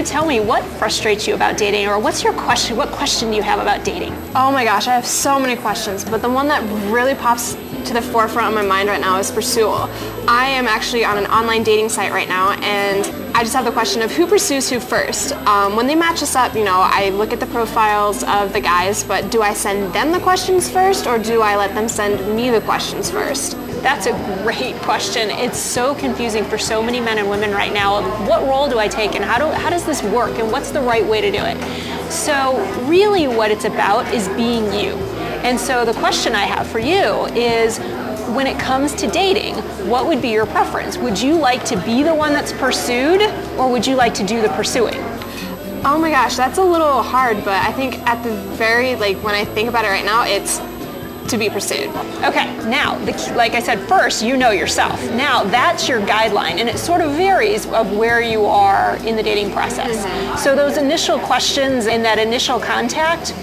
tell me what frustrates you about dating, or what's your question? What question do you have about dating? Oh my gosh, I have so many questions, but the one that really pops to the forefront of my mind right now is pursual. I am actually on an online dating site right now, and I just have the question of who pursues who first. When they match us up, I look at the profiles of the guys, but do I send them the questions first, or do I let them send me the questions first? That's a great question. It's so confusing for so many men and women right now of what role do I take, and how does this work, and what's the right way to do it? So really what it's about is being you. And so the question I have for you is, when it comes to dating, what would be your preference? Would you like to be the one that's pursued, or would you like to do the pursuing? Oh my gosh, that's a little hard, but I think at the very, when I think about it right now, it's to be pursued. Okay, now, like I said, first, you know yourself. Now, that's your guideline, and it sort of varies of where you are in the dating process. So those initial questions and that initial contact,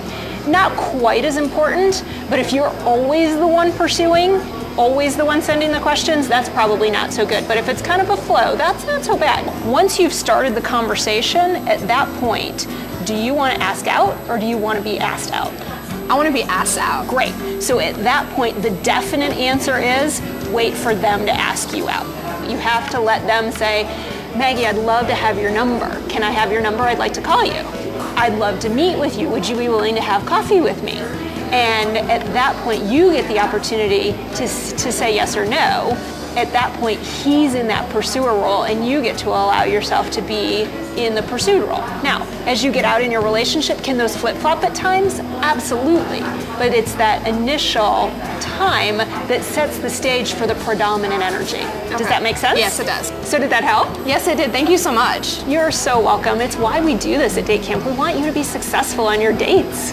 not quite as important, but if you're always the one pursuing, always the one sending the questions, that's probably not so good. But if it's kind of a flow, that's not so bad. Once you've started the conversation, at that point, do you want to ask out, or do you want to be asked out? I want to be asked out. Great. So at that point, the definite answer is wait for them to ask you out. You have to let them say, Maggie, I'd love to have your number. Can I have your number? I'd like to call you. I'd love to meet with you. Would you be willing to have coffee with me? And at that point, you get the opportunity to say yes or no. At that point, he's in that pursuer role, and you get to allow yourself to be in the pursued role. Now, as you get out in your relationship, can those flip-flop at times? Absolutely. But it's that initial time that sets the stage for the predominant energy. Okay. Does that make sense? Yes, it does. So did that help? Yes, it did. Thank you so much. You're so welcome. It's why we do this at Date Camp. We want you to be successful on your dates.